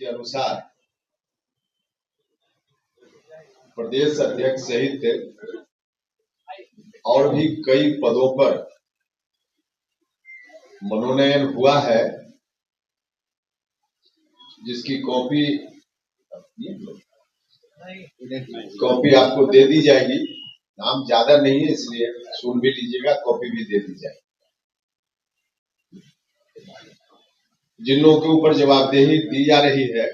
उसके अनुसार प्रदेश अध्यक्ष सहित और भी कई पदों पर मनोनयन हुआ है, जिसकी कॉपी आपको दे दी जाएगी। नाम ज्यादा नहीं है, इसलिए सुन भी लीजिएगा, कॉपी भी दे दी जाएगी। जिन लोगों के ऊपर जवाबदेही दी जा रही है,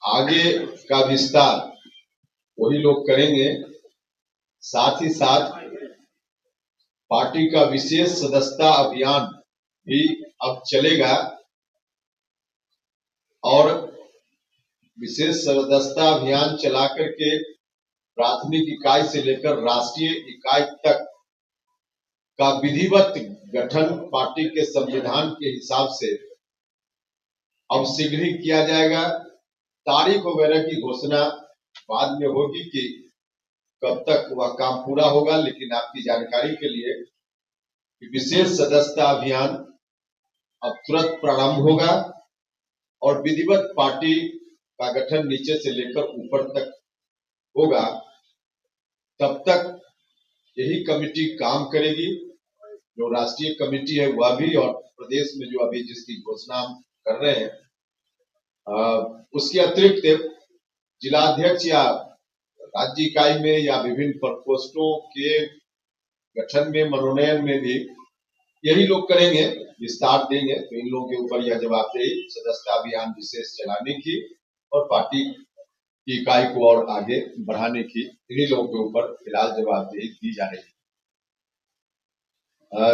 आगे का विस्तार वही लोग करेंगे। साथ ही साथ पार्टी का विशेष सदस्यता अभियान भी अब चलेगा और विशेष सदस्यता अभियान चला करके प्राथमिक इकाई से लेकर राष्ट्रीय इकाई तक का विधिवत गठन पार्टी के संविधान के हिसाब से अब शीघ्र ही किया जाएगा। तारीख वगैरह की घोषणा बाद में होगी कि कब तक वह काम पूरा होगा, लेकिन आपकी जानकारी के लिए विशेष सदस्यता अभियान अब तुरंत प्रारंभ होगा और विधिवत पार्टी का गठन नीचे से लेकर ऊपर तक होगा। तब तक यही कमेटी काम करेगी, जो राष्ट्रीय कमेटी है वह भी, और प्रदेश में जो अभी जिसकी घोषणा हम कर रहे हैं, उसके अतिरिक्त जिलाध्यक्ष या राज्य इकाई में या विभिन्न प्रकोष्ठों के गठन में, मनोनयन में भी यही लोग करेंगे, विस्तार देंगे। तो इन लोगों के ऊपर यह जवाबदेही सदस्यता अभियान विशेष चलाने की और पार्टी की इकाई को और आगे बढ़ाने की इन्हीं लोगों के ऊपर फिलहाल जवाबदेही दी जा रही है।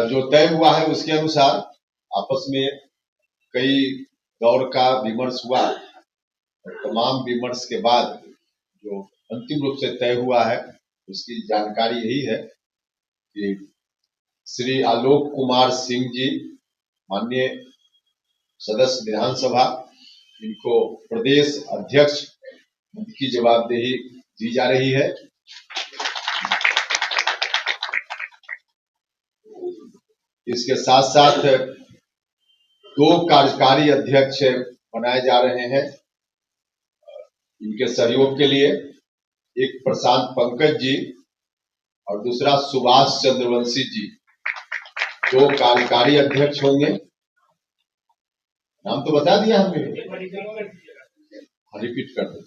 जो तय हुआ है उसके अनुसार आपस में कई दौर का विमर्श हुआ और तमाम विमर्श के बाद जो अंतिम रूप से तय हुआ है उसकी जानकारी यही है कि श्री आलोक कुमार सिंह जी, माननीय सदस्य विधानसभा, इनको प्रदेश अध्यक्ष की जवाबदेही दी जा रही है। इसके साथ साथ 2 कार्यकारी अध्यक्ष बनाए जा रहे हैं इनके सहयोग के लिए। एक प्रशांत पंकज जी और दूसरा सुभाष चंद्रवंशी जी, 2 कार्यकारी अध्यक्ष होंगे। नाम तो बता दिया हमने, रिपीट कर दो।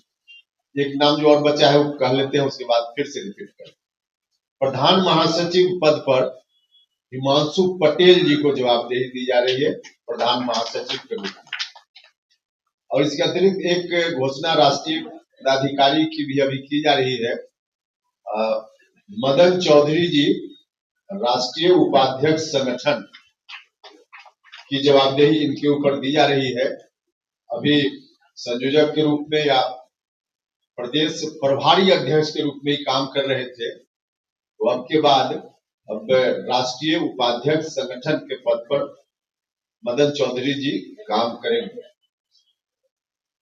एक नाम जो और बचा है वो कह लेते हैं, उसके बाद फिर से रिपीट कर। प्रधान महासचिव पद पर हिमांशु पटेल जी को जवाबदेही दी जा रही है, प्रधान महासचिव के रूप में। और इसके अतिरिक्त एक घोषणा राष्ट्रीय पदाधिकारी की भी अभी की जा रही है। मदन चौधरी जी राष्ट्रीय उपाध्यक्ष संगठन की जवाबदेही इनके ऊपर दी जा रही है। अभी संयोजक के रूप में या प्रदेश प्रभारी अध्यक्ष के रूप में ही काम कर रहे थे, तो अब के बाद अब राष्ट्रीय उपाध्यक्ष संगठन के पद पर मदन चौधरी जी काम करेंगे।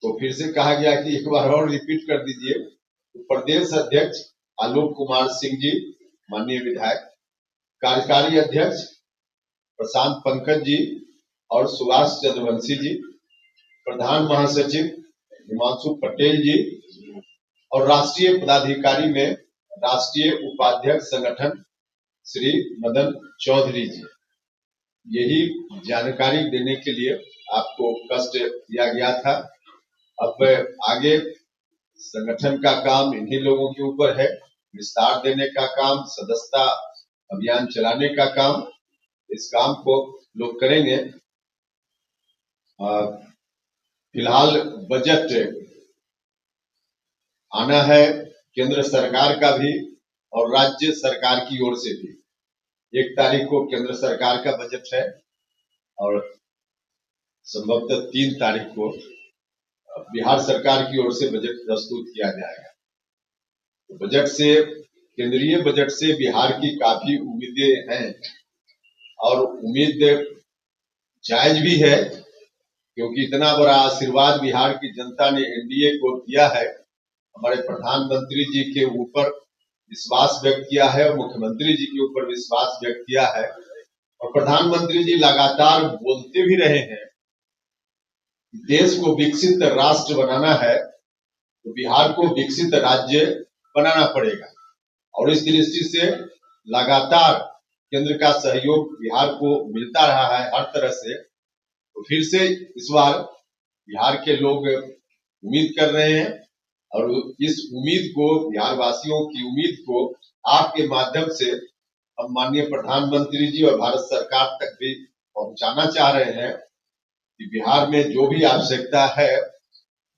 तो फिर से कहा गया कि एक बार और रिपीट कर दीजिए। तो प्रदेश अध्यक्ष आलोक कुमार सिंह जी, माननीय विधायक, कार्यकारी अध्यक्ष प्रशांत पंकज जी और सुभाष चंद्रवंशी जी, प्रधान महासचिव हिमांशु पटेल जी और राष्ट्रीय पदाधिकारी में राष्ट्रीय उपाध्यक्ष संगठन श्री मदन चौधरी जी। यही जानकारी देने के लिए आपको कष्ट दिया गया था। अब आगे संगठन का काम इन्हीं लोगों के ऊपर है, विस्तार देने का काम, सदस्यता अभियान चलाने का काम, इस काम को लोग करेंगे। फिलहाल बजट आना है केंद्र सरकार का भी और राज्य सरकार की ओर से भी। 1 तारीख को केंद्र सरकार का बजट है और संभवतः 3 तारीख को बिहार सरकार की ओर से बजट प्रस्तुत किया जाएगा। तो बजट से, केंद्रीय बजट से बिहार की काफी उम्मीदें हैं और उम्मीद जायज भी है, क्योंकि इतना बड़ा आशीर्वाद बिहार की जनता ने एनडीए को दिया है। हमारे प्रधानमंत्री जी के ऊपर विश्वास व्यक्त किया है और मुख्यमंत्री जी के ऊपर विश्वास व्यक्त किया है और प्रधानमंत्री जी लगातार बोलते भी रहे हैं देश को विकसित राष्ट्र बनाना है तो बिहार को विकसित राज्य बनाना पड़ेगा और इस दृष्टि से लगातार केंद्र का सहयोग बिहार को मिलता रहा है हर तरह से। तो फिर से इस बार बिहार के लोग उम्मीद कर रहे हैं और इस उम्मीद को, बिहार वासियों की उम्मीद को आपके माध्यम से हम माननीय प्रधानमंत्री जी और भारत सरकार तक भी पहुंचाना चाह रहे हैं कि बिहार में जो भी आवश्यकता है,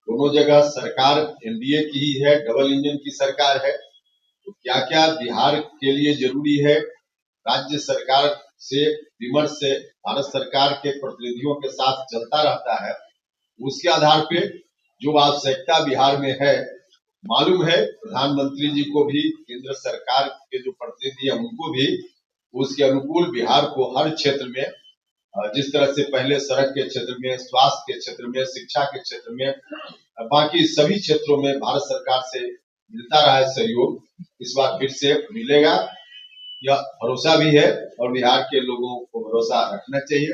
दोनों जगह सरकार एनडीए की ही है, डबल इंजन की सरकार है, तो क्या क्या बिहार के लिए जरूरी है, राज्य सरकार से विमर्श से भारत सरकार के प्रतिनिधियों के साथ चलता रहता है। उसके आधार पे जो आवश्यकता बिहार में है, मालूम है प्रधानमंत्री जी को भी, केंद्र सरकार के जो प्रतिनिधि हैं उनको भी, उसके अनुकूल बिहार को हर क्षेत्र में, जिस तरह से पहले सड़क के क्षेत्र में, स्वास्थ्य के क्षेत्र में, शिक्षा के क्षेत्र में, बाकी सभी क्षेत्रों में भारत सरकार से मिलता रहा है सहयोग, इस बार फिर से मिलेगा, यह भरोसा भी है और बिहार के लोगों को भरोसा रखना चाहिए।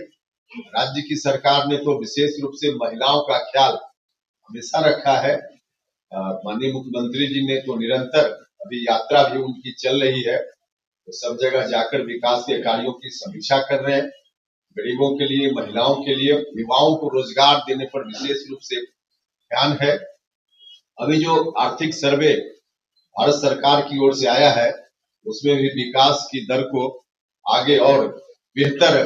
राज्य की सरकार ने तो विशेष रूप से महिलाओं का ख्याल हमेशा रखा है। माननीय मुख्यमंत्री जी ने तो निरंतर, अभी यात्रा भी उनकी चल रही है, तो सब जगह जाकर विकास के कार्यों की समीक्षा कर रहे हैं। गरीबों के लिए, महिलाओं के लिए, युवाओं को रोजगार देने पर विशेष रूप से ध्यान है। अभी जो आर्थिक सर्वे भारत सरकार की ओर से आया है, उसमें भी विकास की दर को आगे और बेहतर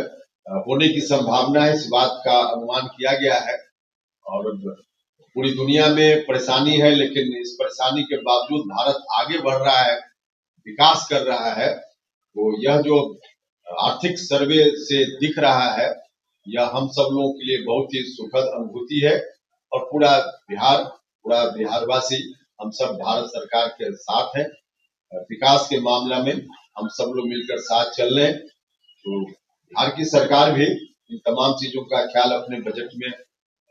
होने की संभावना है, इस बात का अनुमान किया गया है। और पूरी दुनिया में परेशानी है, लेकिन इस परेशानी के बावजूद भारत आगे बढ़ रहा है, विकास कर रहा है। तो यह जो आर्थिक सर्वे से दिख रहा है, यह हम सब लोगों के लिए बहुत ही सुखद अनुभूति है और पूरा बिहारवासी, हम सब भारत सरकार के साथ हैं। विकास के मामला में हम सब लोग मिलकर साथ चल रहे हैं। तो बिहार की सरकार भी इन तमाम चीजों का ख्याल अपने बजट में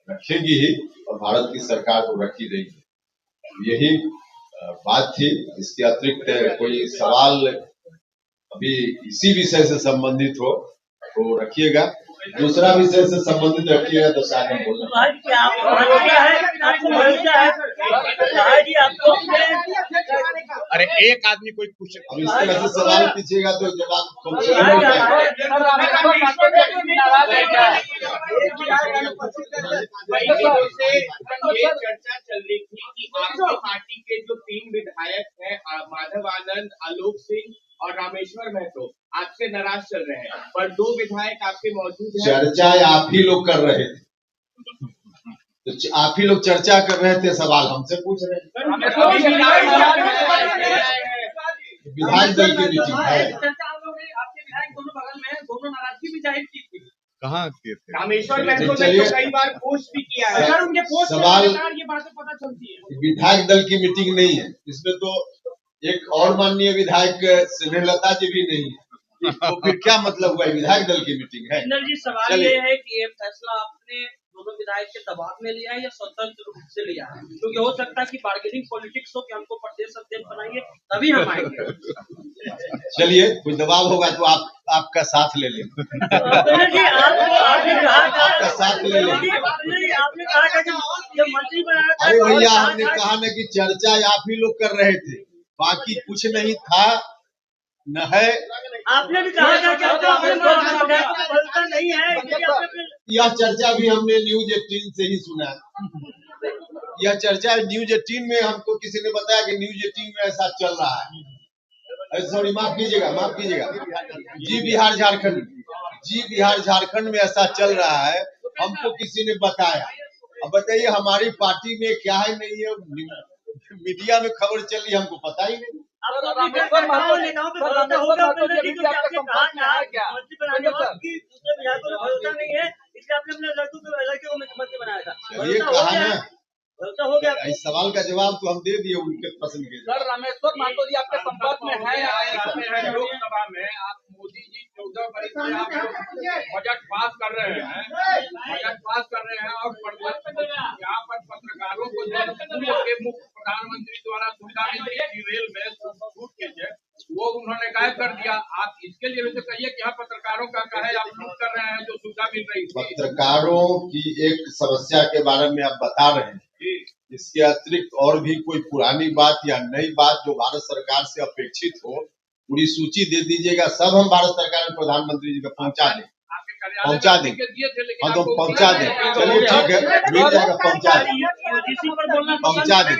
रखेगी ही और भारत की सरकार को रखी रहेगी। यही बात थी। इसके अतिरिक्त कोई सवाल अभी इसी विषय से संबंधित हो तो रखिएगा, दूसरा विषय से संबंधित रखिएगा तो शायद हम बोल। अरे एक आदमी कोई पूछ, अब इस तरह से सवाल पूछिएगा तो जवाब चर्चा चल रही थी कि आपकी पार्टी के जो 3 विधायक हैं, माधव आनंद, आलोक सिंह और रामेश्वर महतो, आपसे नाराज चल रहे हैं, पर 2 विधायक आपके मौजूद हैं। चर्चा आप ही लोग कर रहे थे, तो आप ही लोग चर्चा कर रहे थे, सवाल हमसे पूछ रहे हैं। विधायक दल की मीटिंग है, आपके विधायक दोनों बगल में हैं, दोनों नाराजगी भी जाहिर की थी। कहाँ किए थे? रामेश्वर महतो ने तो कई बार पोस्ट भी किया है। अगर उनके पोस्ट सवाल ये बातें पता चलती है। विधायक दल की मीटिंग नहीं है, इसमें तो एक और माननीय विधायक स्नेहलता जी भी नहीं है, तो फिर क्या मतलब हुआ? विधायक दल की मीटिंग है। जी, सवाल ये है कि ये फैसला आपने दोनों विधायक के दबाव में लिया है या स्वतंत्र रूप से लिया है? क्योंकि हो सकता है कि बार्गेनिंग पॉलिटिक्स हो कि हमको प्रदेश अध्यक्ष बनाइए तभी हम आएंगे। चलिए, कोई दबाव होगा तो आपका साथ ले लें। आपने आपका साथ ले लें। आपने कहा था जब मंत्री बनाया था। अरे भैया, हमने कहा ना कि चर्चा आप ही लोग कर रहे थे, बाकी कुछ नहीं था न है। आपने भी कहा था कि नहीं है। यह चर्चा भी हमने न्यूज 18 से ही सुना। यह चर्चा न्यूज 18 में हमको किसी ने बताया कि न्यूज 18 में ऐसा चल रहा है। सॉरी, माफ कीजिएगा। जी बिहार झारखंड में ऐसा चल रहा है, हमको किसी ने बताया। अब बताइए, हमारी पार्टी में क्या है नहीं है, मीडिया में खबर चल रही, हमको पता ही नहीं। ये कहा ना, हो गया। इस सवाल का जवाब तो हम दे दिए उनके प्रश्न के। सर, रामेश्वर महतो जी आपके संपर्क में है? लोकसभा में आप मोदी जी 14 बरस से आप बजट पास कर रहे हैं और यहाँ पर पत्रकारों को मुख्य प्रधानमंत्री द्वारा सुविधा मिली थी रेल में छूट के लिए, वो उन्होंने गायब कर दिया। आप इसके लिए वैसे कहिए कि यहाँ पत्रकार पत्रकारों का कहे आप लूट कर रहे हैं जो सुविधा मिल रही थी। पत्रकारों की एक समस्या के बारे में आप बता रहे हैं, इसके अतिरिक्त और भी कोई पुरानी बात या नई बात जो भारत सरकार से अपेक्षित हो, पूरी सूची दे दीजिएगा, सब हम भारत सरकार में प्रधानमंत्री जी को पहुंचा दें। पहुंचा दें, हाँ तो पहुंचा दें, चलिए ठीक है, मिल जाएगा, पहुंचा दें, यूजीसी पर बोलना पहुंचा दें।